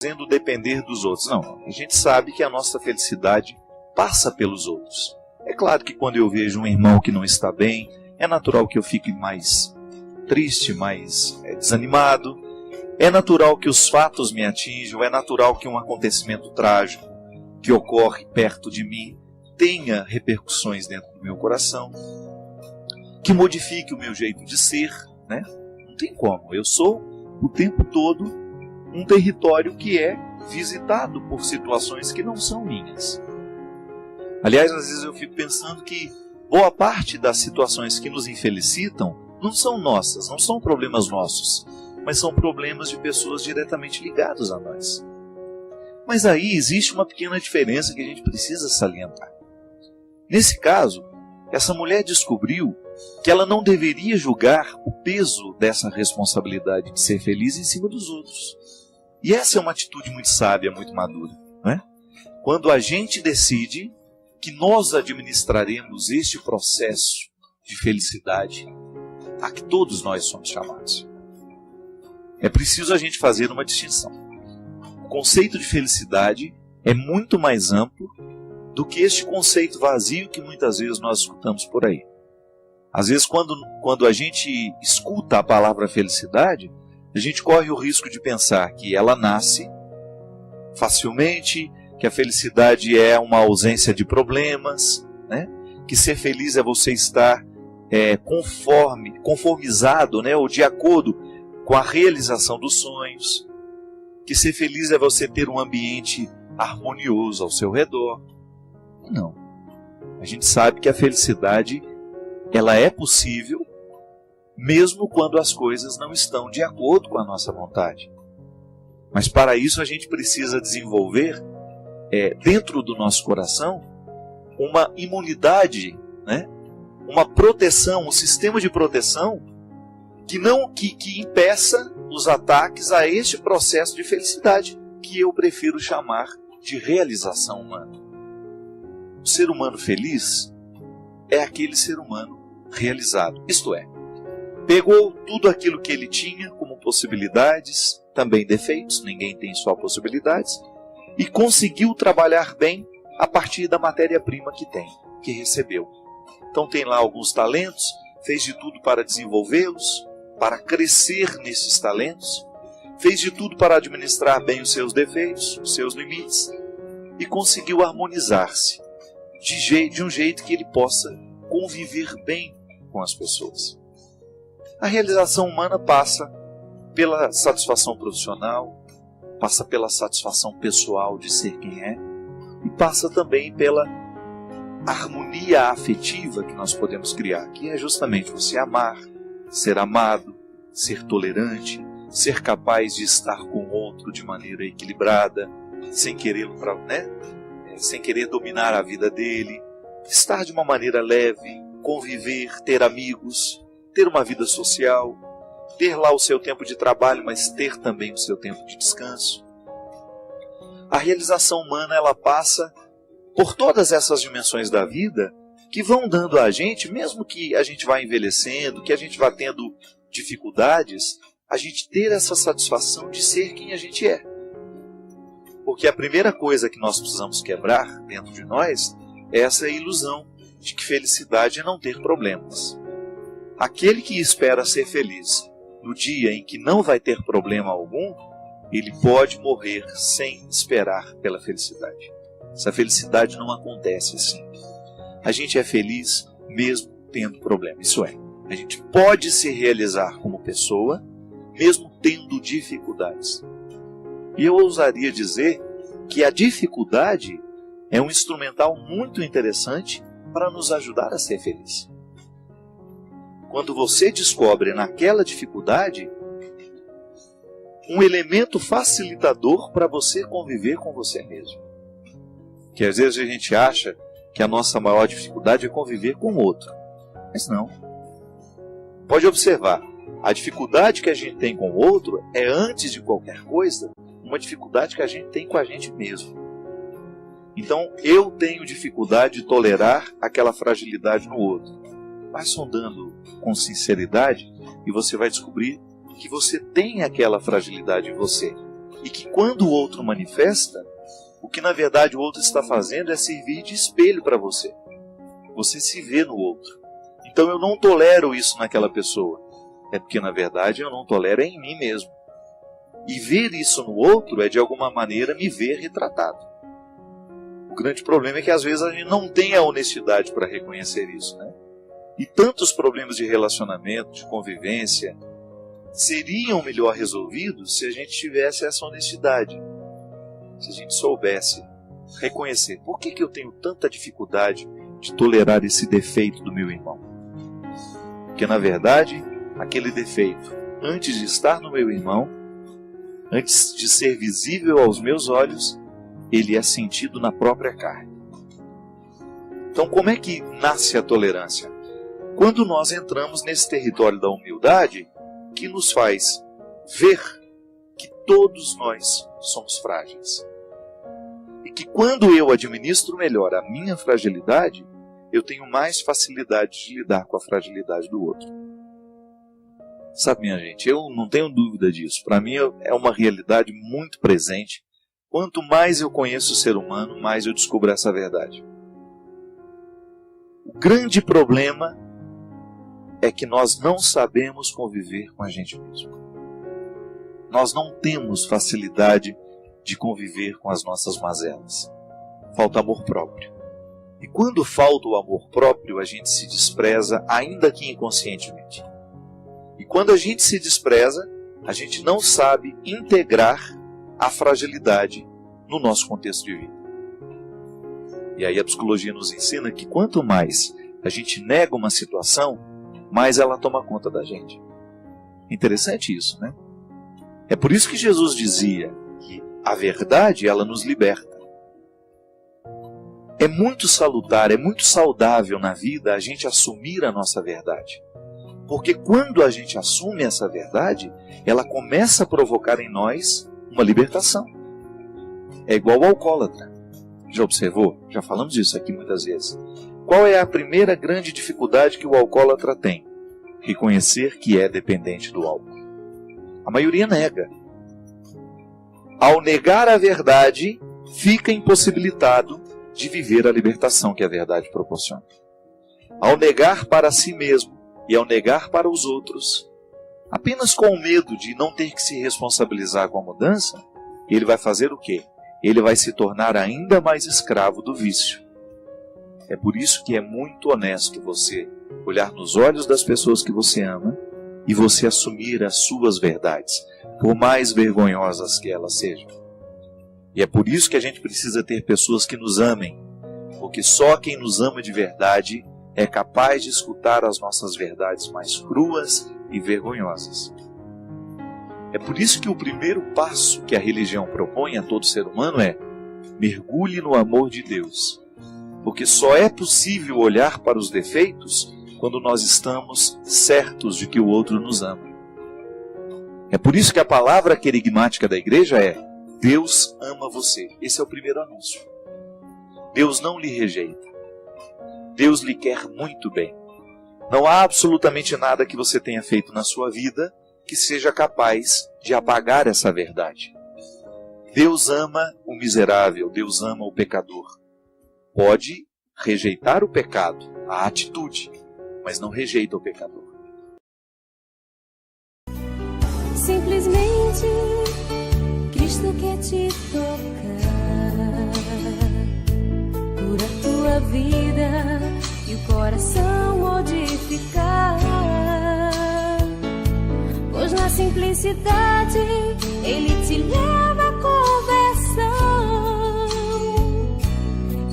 fazendo depender dos outros. Não, a gente sabe que a nossa felicidade passa pelos outros. É claro que quando eu vejo um irmão que não está bem, é natural que eu fique mais triste, mais desanimado. É natural que os fatos me atinjam, é natural que um acontecimento trágico que ocorre perto de mim tenha repercussões dentro do meu coração, que modifique o meu jeito de ser, né? Não tem como. Eu sou o tempo todo um território que é visitado por situações que não são minhas. Aliás, às vezes eu fico pensando que boa parte das situações que nos infelicitam não são nossas, não são problemas nossos, mas são problemas de pessoas diretamente ligadas a nós. Mas aí existe uma pequena diferença que a gente precisa salientar. Nesse caso, essa mulher descobriu que ela não deveria julgar o peso dessa responsabilidade de ser feliz em cima dos outros. E essa é uma atitude muito sábia, muito madura, não é? Quando a gente decide que nós administraremos este processo de felicidade a que todos nós somos chamados. É preciso a gente fazer uma distinção. O conceito de felicidade é muito mais amplo do que este conceito vazio que muitas vezes nós escutamos por aí. Às vezes, quando a gente escuta a palavra felicidade, a gente corre o risco de pensar que ela nasce facilmente, que a felicidade é uma ausência de problemas, né? Que ser feliz é você estar conformizado, né? Ou de acordo com a realização dos sonhos, que ser feliz é você ter um ambiente harmonioso ao seu redor. Não. A gente sabe que a felicidade ela é possível mesmo quando as coisas não estão de acordo com a nossa vontade. Mas para isso a gente precisa desenvolver dentro do nosso coração uma imunidade, né? Uma proteção, um sistema de proteção que impeça os ataques a este processo de felicidade que eu prefiro chamar de realização humana. O ser humano feliz é aquele ser humano realizado, isto é, pegou tudo aquilo que ele tinha como possibilidades, também defeitos, ninguém tem só possibilidades, e conseguiu trabalhar bem a partir da matéria-prima que tem, que recebeu. Então tem lá alguns talentos, fez de tudo para desenvolvê-los, para crescer nesses talentos, fez de tudo para administrar bem os seus defeitos, os seus limites, e conseguiu harmonizar-se de um jeito que ele possa conviver bem com as pessoas. A realização humana passa pela satisfação profissional, passa pela satisfação pessoal de ser quem é, e passa também pela harmonia afetiva que nós podemos criar, que é justamente você amar, ser amado, ser tolerante, ser capaz de estar com o outro de maneira equilibrada, sem querer dominar a vida dele, estar de uma maneira leve, conviver, ter amigos, ter uma vida social, ter lá o seu tempo de trabalho, mas ter também o seu tempo de descanso. A realização humana ela passa por todas essas dimensões da vida que vão dando a gente, mesmo que a gente vá envelhecendo, que a gente vá tendo dificuldades, a gente ter essa satisfação de ser quem a gente é. Porque a primeira coisa que nós precisamos quebrar dentro de nós é essa ilusão de que felicidade é não ter problemas. Aquele que espera ser feliz no dia em que não vai ter problema algum, ele pode morrer sem esperar pela felicidade. Essa felicidade não acontece assim. A gente é feliz mesmo tendo problema. Isso é, a gente pode se realizar como pessoa mesmo tendo dificuldades. E eu ousaria dizer que a dificuldade é um instrumental muito interessante para nos ajudar a ser feliz. Quando você descobre naquela dificuldade um elemento facilitador para você conviver com você mesmo. Que às vezes a gente acha que a nossa maior dificuldade é conviver com o outro. Mas não. Pode observar, a dificuldade que a gente tem com o outro é, antes de qualquer coisa, uma dificuldade que a gente tem com a gente mesmo. Então, eu tenho dificuldade de tolerar aquela fragilidade no outro. Vai sondando com sinceridade e você vai descobrir que você tem aquela fragilidade em você. E que quando o outro manifesta, o que na verdade o outro está fazendo é servir de espelho para você. Você se vê no outro. Então eu não tolero isso naquela pessoa. É porque na verdade eu não tolero em mim mesmo. E ver isso no outro é de alguma maneira me ver retratado. O grande problema é que às vezes a gente não tem a honestidade para reconhecer isso, né? E tantos problemas de relacionamento, de convivência, seriam melhor resolvidos se a gente tivesse essa honestidade. Se a gente soubesse reconhecer por que eu tenho tanta dificuldade de tolerar esse defeito do meu irmão. Porque na verdade, aquele defeito, antes de estar no meu irmão, antes de ser visível aos meus olhos, ele é sentido na própria carne. Então como é que nasce a tolerância? Quando nós entramos nesse território da humildade, que nos faz ver que todos nós somos frágeis. E que quando eu administro melhor a minha fragilidade, eu tenho mais facilidade de lidar com a fragilidade do outro. Sabe, minha gente, eu não tenho dúvida disso. Para mim é uma realidade muito presente. Quanto mais eu conheço o ser humano, mais eu descubro essa verdade. O grande problema é que nós não sabemos conviver com a gente mesmo. Nós não temos facilidade de conviver com as nossas mazelas. Falta amor próprio. E quando falta o amor próprio, a gente se despreza, ainda que inconscientemente. E quando a gente se despreza, a gente não sabe integrar a fragilidade no nosso contexto de vida. E aí a psicologia nos ensina que quanto mais a gente nega uma situação, mais ela toma conta da gente. Interessante isso, né? É por isso que Jesus dizia que a verdade, ela nos liberta. É muito salutar, é muito saudável na vida a gente assumir a nossa verdade. Porque quando a gente assume essa verdade, ela começa a provocar em nós uma libertação. É igual ao alcoólatra. Já observou? Já falamos disso aqui muitas vezes. Qual é a primeira grande dificuldade que o alcoólatra tem? Reconhecer que é dependente do álcool. A maioria nega. Ao negar a verdade, fica impossibilitado de viver a libertação que a verdade proporciona. Ao negar para si mesmo e ao negar para os outros, apenas com o medo de não ter que se responsabilizar com a mudança, ele vai fazer o quê? Ele vai se tornar ainda mais escravo do vício. É por isso que é muito honesto você olhar nos olhos das pessoas que você ama e você assumir as suas verdades, por mais vergonhosas que elas sejam. E é por isso que a gente precisa ter pessoas que nos amem, porque só quem nos ama de verdade é capaz de escutar as nossas verdades mais cruas e vergonhosas. É por isso que o primeiro passo que a religião propõe a todo ser humano é: mergulhe no amor de Deus. Porque só é possível olhar para os defeitos quando nós estamos certos de que o outro nos ama. É por isso que a palavra querigmática da igreja é: Deus ama você. Esse é o primeiro anúncio. Deus não lhe rejeita. Deus lhe quer muito bem. Não há absolutamente nada que você tenha feito na sua vida que seja capaz de apagar essa verdade. Deus ama o miserável, Deus ama o pecador. Pode rejeitar o pecado, a atitude, mas não rejeita o pecador. Simplesmente Cristo quer te tocar, cura tua vida e o coração modificar. Pois na simplicidade Ele te leva à conversão,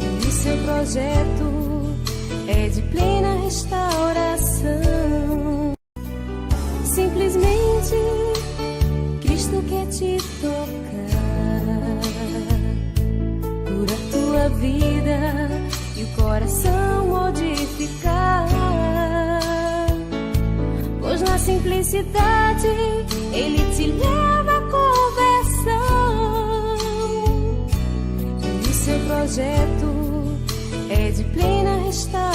e o seu projeto é de plena restauração. Simplesmente Cristo quer te tocar, cura tua vida e o coração modificar. Pois na simplicidade Ele te leva à conversão, e o seu projeto é de plena restauração.